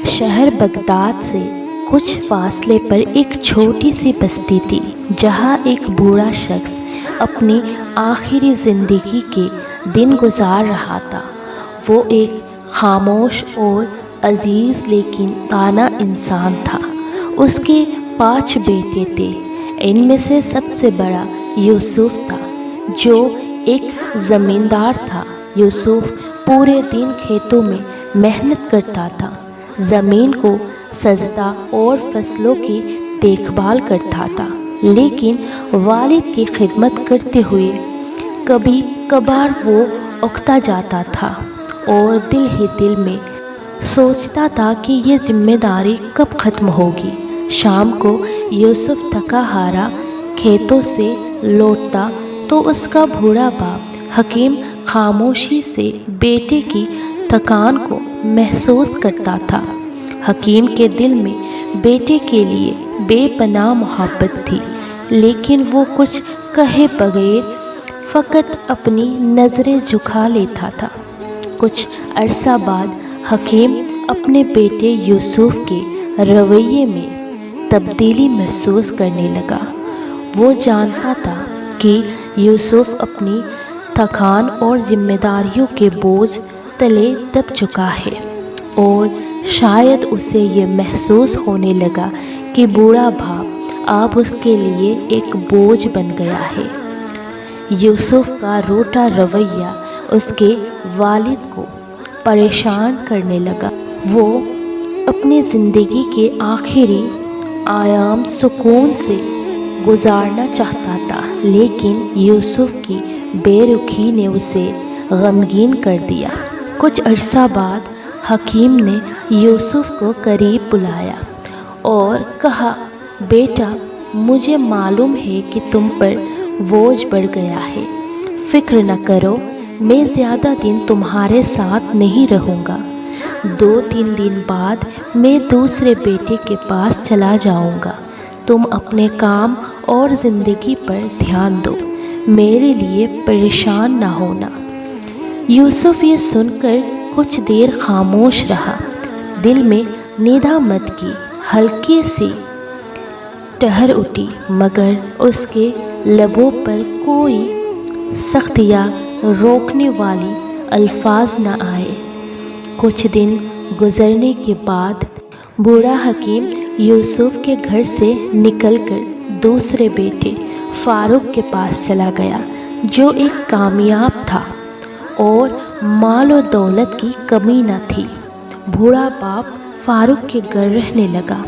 شہر بغداد سے کچھ فاصلے پر ایک چھوٹی سی بستی تھی جہاں ایک بوڑھا شخص اپنی آخری زندگی کے دن گزار رہا تھا۔ وہ ایک خاموش اور عزیز لیکن تانا انسان تھا۔ اس کے 5 بیٹے تھے، ان میں سے سب سے بڑا یوسف تھا جو ایک زمیندار تھا۔ یوسف پورے دن کھیتوں میں محنت کرتا تھا، زمین کو سجتا اور فصلوں کی دیکھ بھال کرتا تھا، لیکن والد کی خدمت کرتے ہوئے کبھی کبھار وہ اکتا جاتا تھا اور دل ہی دل میں سوچتا تھا کہ یہ ذمہ داری کب ختم ہوگی۔ شام کو یوسف تھکا ہارا کھیتوں سے لوٹتا تو اس کا بوڑھا باپ حکیم خاموشی سے بیٹے کی تھکان کو محسوس کرتا تھا۔ حکیم کے دل میں بیٹے کے لیے بے پناہ محبت تھی، لیکن وہ کچھ کہے بغیر فقط اپنی نظریں جھکا لیتا تھا۔ کچھ عرصہ بعد حکیم اپنے بیٹے یوسف کے رویے میں تبدیلی محسوس کرنے لگا۔ وہ جانتا تھا کہ یوسف اپنی تھکان اور ذمہ داریوں کے بوجھ تلے دب چکا ہے، اور شاید اسے یہ محسوس ہونے لگا کہ بوڑھا باپ اب اس کے لیے ایک بوجھ بن گیا ہے۔ یوسف کا روٹا رویہ اس کے والد کو پریشان کرنے لگا۔ وہ اپنی زندگی کے آخری ایام سکون سے گزارنا چاہتا تھا، لیکن یوسف کی بے رخی نے اسے غمگین کر دیا۔ کچھ عرصہ بعد حکیم نے یوسف کو قریب بلایا اور کہا، بیٹا، مجھے معلوم ہے کہ تم پر بوجھ بڑھ گیا ہے۔ فکر نہ کرو، میں زیادہ دن تمہارے ساتھ نہیں رہوں گا۔ 2-3 دن بعد میں دوسرے بیٹے کے پاس چلا جاؤں گا۔ تم اپنے کام اور زندگی پر دھیان دو، میرے لیے پریشان نہ ہونا۔ یوسف یہ سن کر کچھ دیر خاموش رہا، دل میں ندامت کی ہلکی سی ٹہر اٹھی، مگر اس کے لبوں پر کوئی سخت یا روکنے والی الفاظ نہ آئے۔ کچھ دن گزرنے کے بعد بوڑھا حکیم یوسف کے گھر سے نکل کر دوسرے بیٹے فاروق کے پاس چلا گیا، جو ایک کامیاب تھا اور مال و دولت کی کمی نہ تھی۔ بوڑھا باپ فاروق کے گھر رہنے لگا۔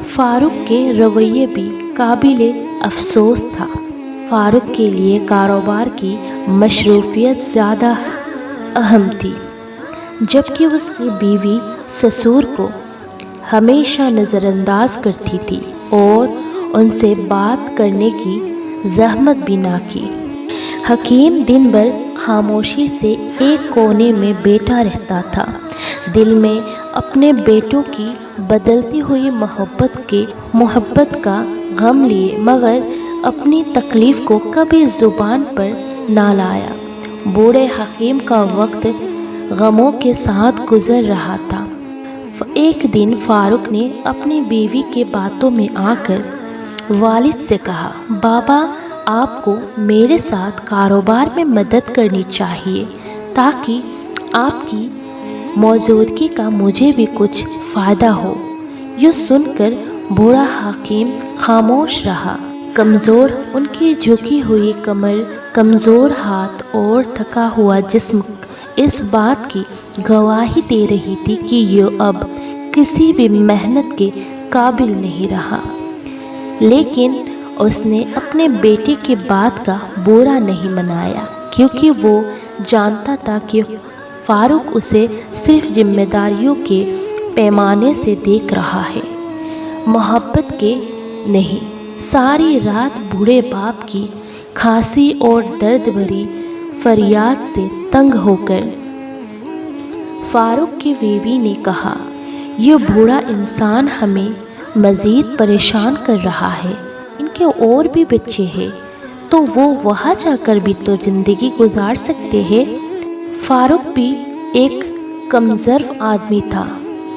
فاروق کے رویے بھی قابل افسوس تھا۔ فاروق کے لیے کاروبار کی مصروفیت زیادہ اہم تھی، جبکہ اس کی بیوی سسر کو ہمیشہ نظر انداز کرتی تھی اور ان سے بات کرنے کی زحمت بھی نہ کی۔ حکیم دن بھر خاموشی سے ایک کونے میں بیٹھا رہتا تھا، دل میں اپنے بیٹوں کی بدلتی ہوئی محبت کا غم لیے، مگر اپنی تکلیف کو کبھی زبان پر نہ لایا۔ بوڑھے حکیم کا وقت غموں کے ساتھ گزر رہا تھا۔ ایک دن فاروق نے اپنی بیوی کے باتوں میں آ کر والد سے کہا، بابا، آپ کو میرے ساتھ کاروبار میں مدد کرنی چاہیے تاکہ آپ کی موجودگی کا مجھے بھی کچھ فائدہ ہو۔ یہ سن کر بوڑھا حکیم خاموش رہا۔ کمزور ان کی جھکی ہوئی کمر، کمزور ہاتھ اور تھکا ہوا جسم اس بات کی گواہی دے رہی تھی کہ یہ اب کسی بھی محنت کے قابل نہیں رہا، لیکن اس نے اپنے بیٹے کی بات کا برا نہیں منایا، کیونکہ وہ جانتا تھا کہ فاروق اسے صرف ذمہ داریوں کے پیمانے سے دیکھ رہا ہے، محبت کے نہیں۔ ساری رات بوڑھے باپ کی کھانسی اور درد بھری فریاد سے تنگ ہو کر فاروق کی بیوی نے کہا، یہ بوڑھا انسان ہمیں مزید پریشان کر رہا ہے، ان کے اور بھی بچے ہیں، تو وہ وہاں جا کر بھی تو زندگی گزار سکتے ہیں۔ فاروق بھی ایک کم ظرف آدمی تھا،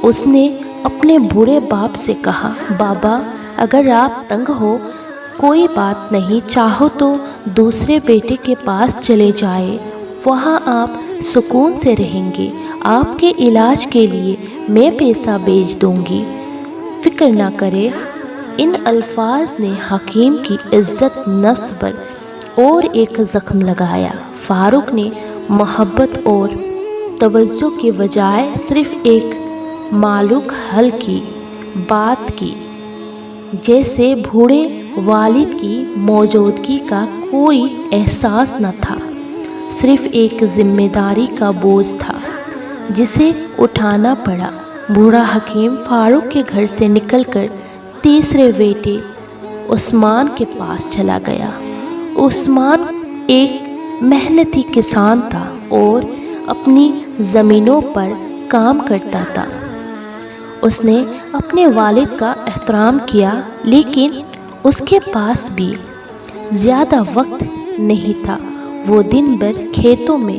اس نے اپنے بوڑھے باپ سے کہا، بابا اگر آپ تنگ ہو کوئی بات نہیں، چاہو تو دوسرے بیٹے کے پاس چلے جائے، وہاں آپ سکون سے رہیں گے، آپ کے علاج کے لیے میں پیسہ بھیج دوں گی، فکر نہ کرے۔ ان الفاظ نے حکیم کی عزت نفس پر اور ایک زخم لگایا۔ فاروق نے محبت اور توجہ کی بجائے صرف ایک معلوم حل کی بات کی، جیسے بوڑھے والد کی موجودگی کا کوئی احساس نہ تھا، صرف ایک ذمہ داری کا بوجھ تھا جسے اٹھانا پڑا۔ بوڑھا حکیم فاروق کے گھر سے نکل کر تیسرے بیٹے عثمان کے پاس چلا گیا۔ عثمان ایک محنتی کسان تھا اور اپنی زمینوں پر کام کرتا تھا۔ اس نے اپنے والد کا احترام کیا، لیکن اس کے پاس بھی زیادہ وقت نہیں تھا۔ وہ دن بھر کھیتوں میں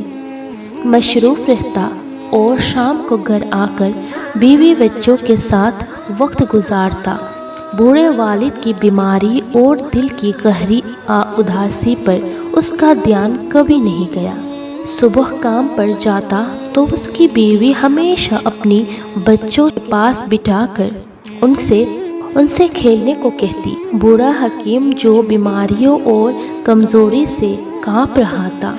مصروف رہتا اور شام کو گھر آ کر بیوی بچوں کے ساتھ وقت گزارتا۔ بوڑھے والد کی بیماری اور دل کی گہری اداسی پر اس کا دھیان کبھی نہیں گیا۔ صبح کام پر جاتا تو اس کی بیوی ہمیشہ اپنی بچوں کے پاس بٹھا کر ان سے کھیلنے کو کہتی۔ بوڑھا حکیم جو بیماریوں اور کمزوری سے کانپ رہا تھا،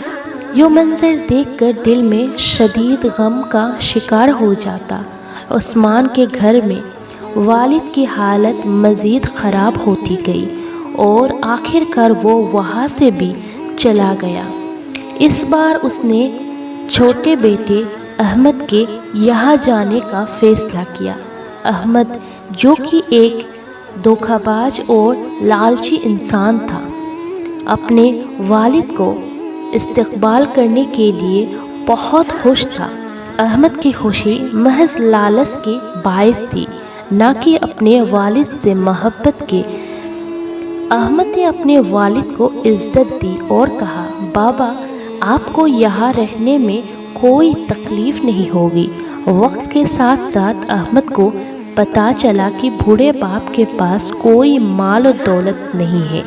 یہ منظر دیکھ کر دل میں شدید غم کا شکار ہو جاتا۔ عثمان کے گھر میں والد کی حالت مزید خراب ہوتی گئی اور آخر کار وہ وہاں سے بھی چلا گیا۔ اس بار اس نے چھوٹے بیٹے احمد کے یہاں جانے کا فیصلہ کیا۔ احمد جو کہ ایک دھوکہ باز اور لالچی انسان تھا، اپنے والد کو استقبال کرنے کے لیے بہت خوش تھا۔ احمد کی خوشی محض لالچ کی باعث تھی، نہ کہ اپنے والد سے محبت کے۔ احمد نے اپنے والد کو عزت دی اور کہا، بابا آپ کو یہاں رہنے میں کوئی تکلیف نہیں ہوگی۔ وقت کے ساتھ ساتھ احمد کو پتہ چلا کہ بوڑھے باپ کے پاس کوئی مال و دولت نہیں ہے،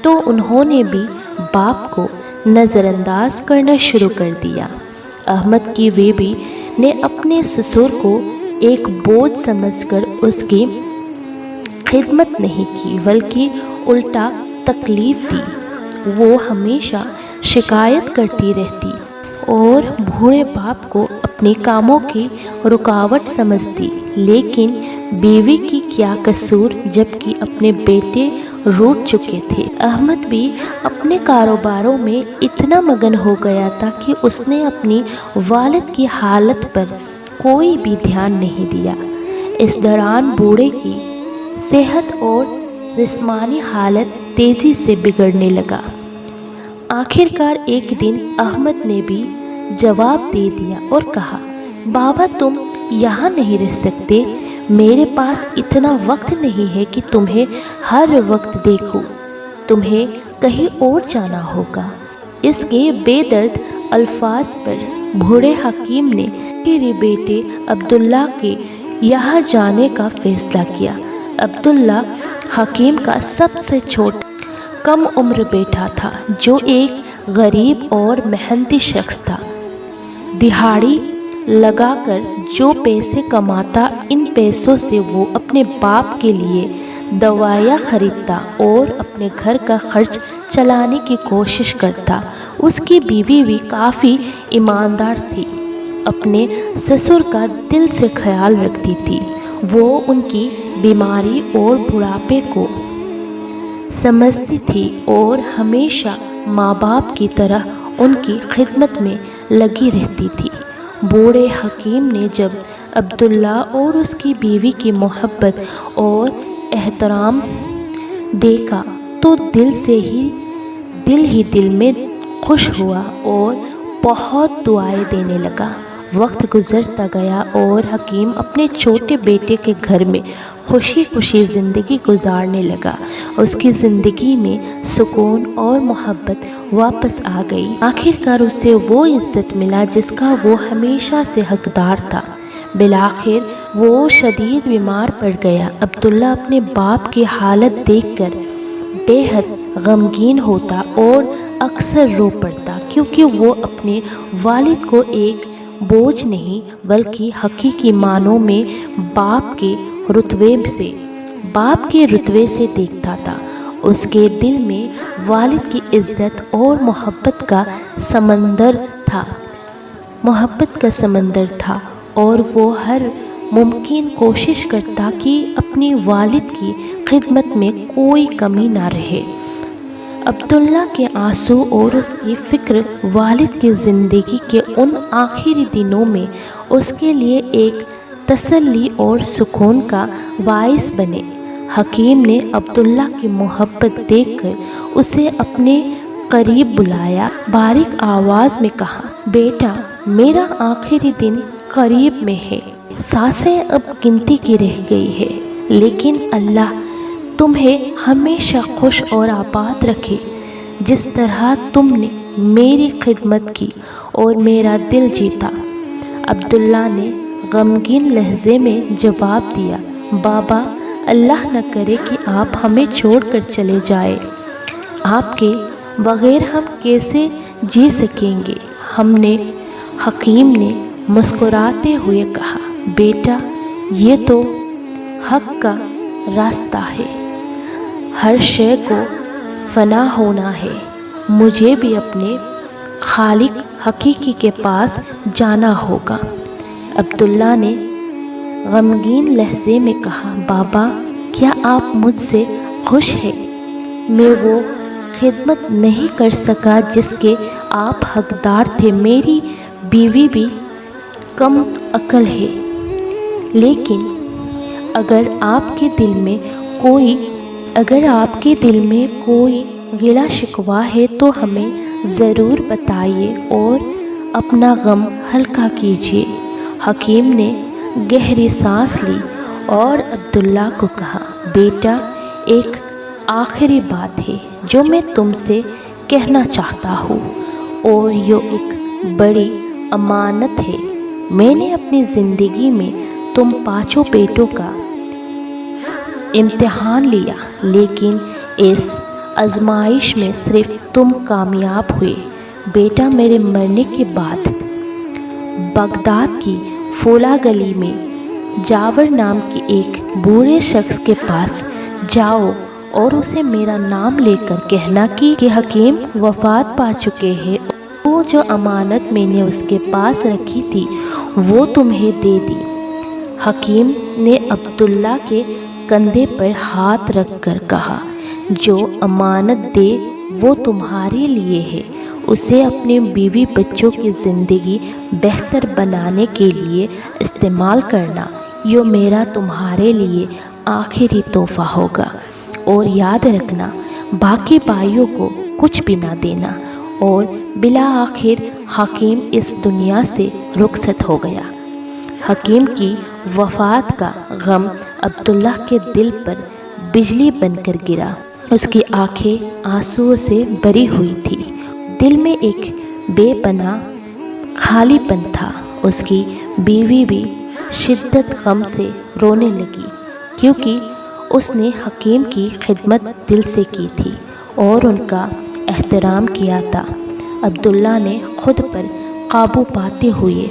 تو انہوں نے بھی باپ کو نظر انداز کرنا شروع کر دیا۔ احمد کی بیوی نے اپنے سسر کو ایک بوجھ سمجھ کر اس کی خدمت نہیں کی، بلکہ الٹا تکلیف دی۔ وہ ہمیشہ شکایت کرتی رہتی اور بوڑھے باپ کو اپنے کاموں کی رکاوٹ سمجھتی، لیکن بیوی کی کیا قصور جبکہ اپنے بیٹے روٹ چکے تھے۔ احمد بھی اپنے کاروباروں میں اتنا مگن ہو گیا تھا کہ اس نے اپنی والد کی حالت پر کوئی بھی دھیان نہیں دیا۔ اس دوران بوڑھے کی صحت اور جسمانی حالت تیزی سے بگڑنے لگا۔ آخر کار ایک دن احمد نے بھی جواب دے دیا اور کہا، بابا تم یہاں نہیں رہ سکتے، میرے پاس اتنا وقت نہیں ہے کہ تمہیں ہر وقت دیکھوں، تمہیں کہیں اور جانا ہوگا۔ اس کے بے درد الفاظ پر بوڑھے حکیم نے میرے بیٹے عبداللہ کے یہاں جانے کا فیصلہ کیا۔ عبداللہ حکیم کا سب سے چھوٹا کم عمر بیٹا تھا، جو ایک غریب اور محنتی شخص تھا۔ دہاڑی لگا کر جو پیسے کماتا، ان پیسوں سے وہ اپنے باپ کے لیے دوائیاں خریدتا اور اپنے گھر کا خرچ چلانے کی کوشش کرتا۔ اس کی بیوی بھی کافی ایماندار تھی، اپنے سسر کا دل سے خیال رکھتی تھی۔ وہ ان کی بیماری اور بڑھاپے کو سمجھتی تھی اور ہمیشہ ماں باپ کی طرح ان کی خدمت میں لگی رہتی تھی۔ بوڑھے حکیم نے جب عبداللہ اور اس کی بیوی کی محبت اور احترام دیکھا تو دل میں خوش ہوا اور بہت دعائیں دینے لگا۔ وقت گزرتا گیا اور حکیم اپنے چھوٹے بیٹے کے گھر میں خوشی خوشی زندگی گزارنے لگا۔ اس کی زندگی میں سکون اور محبت واپس آ گئی۔ آخر کار اسے وہ عزت ملا جس کا وہ ہمیشہ سے حقدار تھا۔ بالآخر وہ شدید بیمار پڑ گیا۔ عبداللہ اپنے باپ کی حالت دیکھ کر بے حد غمگین ہوتا اور اکثر رو پڑتا، کیونکہ وہ اپنے والد کو ایک بوجھ نہیں بلکہ حقیقی معنوں میں باپ کے رتبے سے دیکھتا تھا۔ اس کے دل میں والد کی عزت اور محبت کا سمندر تھا اور وہ ہر ممکن کوشش کرتا کہ اپنی والد کی خدمت میں کوئی کمی نہ رہے۔ عبداللہ کے آنسو اور اس کی فکر والد کی زندگی کے ان آخری دنوں میں اس کے لیے ایک تسلی اور سکون کا باعث بنے۔ حکیم نے عبداللہ کی محبت دیکھ کر اسے اپنے قریب بلایا، باریک آواز میں کہا، بیٹا میرا آخری دن قریب میں ہے، سانسیں اب گنتی کی رہ گئی ہے، لیکن اللہ تمہیں ہمیشہ خوش اور آباد رکھے۔ جس طرح تم نے میری خدمت کی اور میرا دل جیتا۔ عبداللہ نے غمگین لہجے میں جواب دیا، بابا اللہ نہ کرے کہ آپ ہمیں چھوڑ کر چلے جائیں، آپ کے بغیر ہم کیسے جی سکیں گے؟ حکیم نے مسکراتے ہوئے کہا، بیٹا یہ تو حق کا راستہ ہے، ہر شے کو فنا ہونا ہے، مجھے بھی اپنے خالق حقیقی کے پاس جانا ہوگا۔ عبداللہ نے غمگین لہجے میں کہا، بابا کیا آپ مجھ سے خوش ہیں؟ میں وہ خدمت نہیں کر سکا جس کے آپ حقدار تھے، میری بیوی بھی کم عقل ہے، لیکن اگر آپ کے دل میں کوئی گلہ شکوہ ہے تو ہمیں ضرور بتائیے اور اپنا غم ہلکا کیجیے۔ حکیم نے گہری سانس لی اور عبداللہ کو کہا، بیٹا ایک آخری بات ہے جو میں تم سے کہنا چاہتا ہوں اور یہ ایک بڑی امانت ہے۔ میں نے اپنی زندگی میں تم پانچوں بیٹوں کا امتحان لیا، لیکن اس آزمائش میں صرف تم کامیاب ہوئے۔ بیٹا میرے مرنے کے بعد بغداد کی فولا گلی میں جاور نام کے ایک بوڑھے شخص کے پاس جاؤ اور اسے میرا نام لے کر کہنا کہ حکیم وفات پا چکے ہیں، وہ جو امانت میں نے اس کے پاس رکھی تھی وہ تمہیں دے دی۔ حکیم نے عبداللہ کے کندھے پر ہاتھ رکھ کر کہا، جو امانت دے وہ تمہارے لیے ہے، اسے اپنے بیوی بچوں کی زندگی بہتر بنانے کے لیے استعمال کرنا، یہ میرا تمہارے لیے آخری تحفہ ہوگا، اور یاد رکھنا باقی بھائیوں کو کچھ بھی نہ دینا۔ اور بالآخر حکیم اس دنیا سے رخصت ہو گیا۔ حکیم کی وفات کا غم عبداللہ کے دل پر بجلی بن کر گرا، اس کی آنکھیں آنسوؤں سے بھری ہوئی تھی، دل میں ایک بے پناہ خالی پن تھا۔ اس کی بیوی بھی شدت غم سے رونے لگی، کیونکہ اس نے حکیم کی خدمت دل سے کی تھی اور ان کا احترام کیا تھا۔ عبداللہ نے خود پر قابو پاتے ہوئے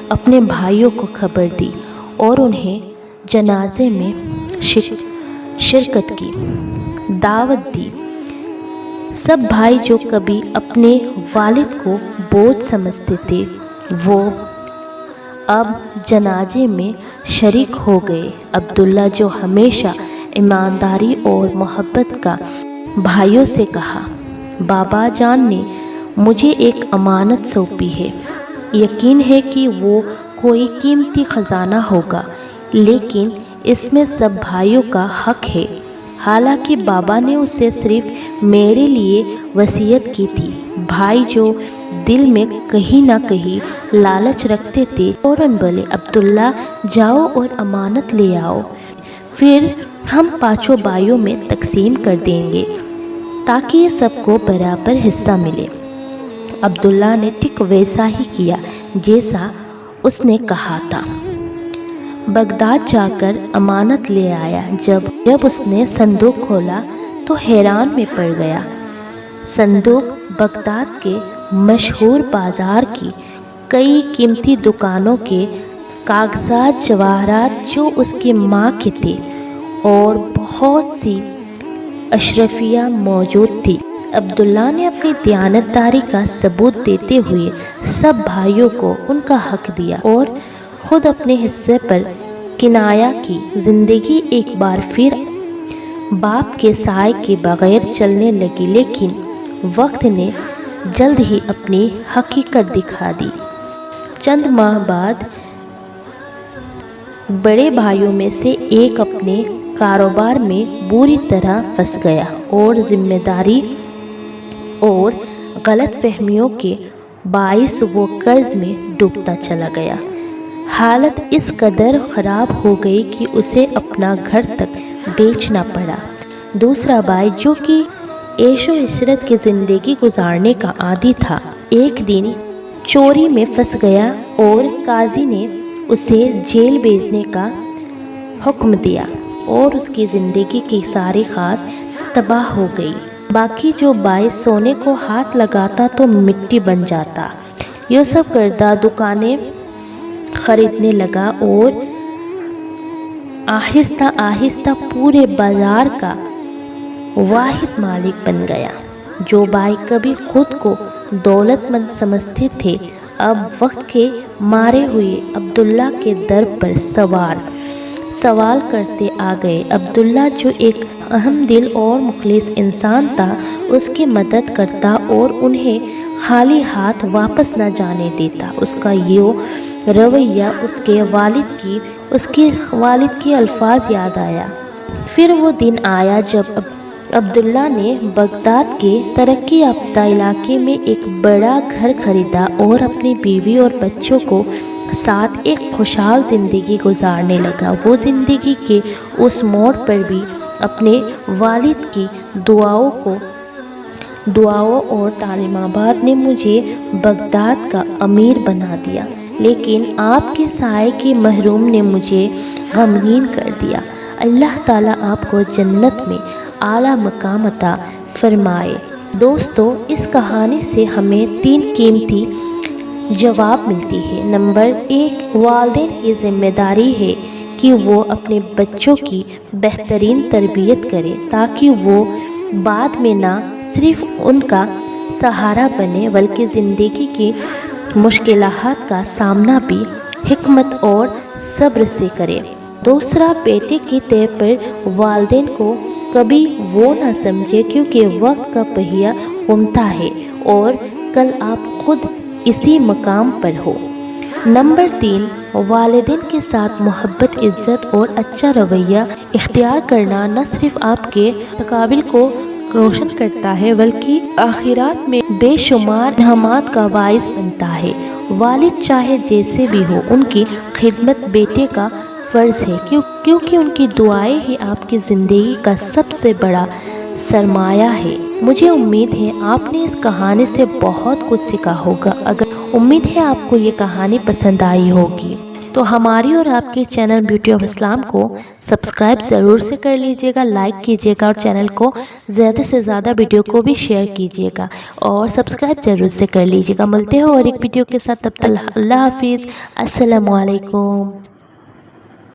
اپنے بھائیوں کو خبر دی اور انہیں جنازے میں شرکت کی دعوت دی۔ سب بھائی جو کبھی اپنے والد کو بوجھ سمجھتے تھے وہ اب جنازے میں شریک ہو گئے۔ عبداللہ جو ہمیشہ ایمانداری اور محبت کا بھائیوں سے کہا، بابا جان نے مجھے ایک امانت سونپی ہے، یقین ہے کہ وہ کوئی قیمتی خزانہ ہوگا، لیکن اس میں سب بھائیوں کا حق ہے۔ حالانکہ بابا نے اسے صرف میرے لیے وصیت کی تھی۔ بھائی جو دل میں کہیں نہ کہیں لالچ رکھتے تھے فوراً بولے، عبداللہ جاؤ اور امانت لے آؤ، پھر ہم پانچوں بھائیوں میں تقسیم کر دیں گے تاکہ سب کو برابر حصہ ملے۔ عبداللہ نے ٹھیک ویسا ہی کیا جیسا اس نے کہا تھا۔ بغداد جا کر امانت لے آیا۔ جب اس نے صندوق کھولا تو حیران میں پڑ گیا۔ صندوق بغداد کے مشہور بازار کی کئی قیمتی دکانوں کے کاغذات، جواہرات جو اس کی ماں کے تھے، اور بہت سی اشرفیہ موجود تھی۔ عبداللہ نے اپنی دیانتداری کا ثبوت دیتے ہوئے سب بھائیوں کو ان کا حق دیا اور خود اپنے حصے پر کنایہ کی۔ زندگی ایک بار پھر باپ کے سائے کے بغیر چلنے لگی، لیکن وقت نے جلد ہی اپنی حقیقت دکھا دی۔ چند ماہ بعد بڑے بھائیوں میں سے ایک اپنے کاروبار میں بری طرح پھنس گیا اور ذمہ داری اور غلط فہمیوں کے باعث وہ قرض میں ڈوبتا چلا گیا۔ حالت اس قدر خراب ہو گئی کہ اسے اپنا گھر تک بیچنا پڑا۔ دوسرا بھائی، جو کہ عیش و عشرت کی زندگی گزارنے کا عادی تھا، ایک دن چوری میں پھنس گیا اور قاضی نے اسے جیل بھیجنے کا حکم دیا اور اس کی زندگی کی ساری خواہش تباہ ہو گئی۔ باقی جو بھائی سونے کو ہاتھ لگاتا تو مٹی بن جاتا۔ یہ سب کردہ دکانیں خریدنے لگا اور آہستہ آہستہ پورے بازار کا واحد مالک بن گیا۔ جو بھائی کبھی خود کو دولت مند سمجھتے تھے، اب وقت کے مارے ہوئے عبداللہ کے در پر سوال کرتے آ گئے۔ عبداللہ جو ایک اہم دل اور مخلص انسان تھا، اس کی مدد کرتا اور انہیں خالی ہاتھ واپس نہ جانے دیتا۔ اس کا یہ رویہ اس کے والد کی الفاظ یاد آیا۔ پھر وہ دن آیا جب عبداللہ نے بغداد کے ترقی یافتہ علاقے میں ایک بڑا گھر خریدا اور اپنی بیوی اور بچوں کو ساتھ ایک خوشحال زندگی گزارنے لگا۔ وہ زندگی کے اس موڑ پر بھی اپنے والد کی دعاؤں اور تعلیمات نے مجھے بغداد کا امیر بنا دیا، لیکن آپ کے سائے کی محروم نے مجھے غمگین کر دیا۔ اللہ تعالیٰ آپ کو جنت میں اعلیٰ مقام عطا فرمائے۔ دوستو، اس کہانی سے ہمیں 3 قیمتی جواب ملتی ہے۔ نمبر 1، والدین کی ذمہ داری ہے کہ وہ اپنے بچوں کی بہترین تربیت کرے تاکہ وہ بعد میں نہ صرف ان کا سہارا بنے بلکہ زندگی کی مشکلات کا سامنا بھی حکمت اور صبر سے کرے۔ دوسرا، بیٹے کے طور پر والدین کو کبھی وہ نہ سمجھے کیونکہ وقت کا پہیہ گھومتا ہے اور کل آپ خود اسی مقام پر ہو۔ نمبر 3، والدین کے ساتھ محبت، عزت اور اچھا رویہ اختیار کرنا نہ صرف آپ کے مستقبل کو روشن کرتا ہے بلکہ آخرات میں بے شمار انعامات کا باعث بنتا ہے۔ والد چاہے جیسے بھی ہو، ان کی خدمت بیٹے کا فرض ہے کیونکہ ان کی دعائیں ہی آپ کی زندگی کا سب سے بڑا سرمایہ ہے۔ مجھے امید ہے آپ نے اس کہانی سے بہت کچھ سیکھا ہوگا۔ امید ہے آپ کو یہ کہانی پسند آئی ہوگی تو ہماری اور آپ کے چینل بیوٹی آف اسلام کو سبسکرائب ضرور سے کر لیجئے گا، لائک کیجئے گا اور چینل کو زیادہ سے زیادہ ویڈیو کو بھی شیئر کیجئے گا اور سبسکرائب ضرور سے کر لیجئے گا۔ ملتے ہو اور ایک ویڈیو کے ساتھ، تب تک اللہ حافظ، السلام علیکم۔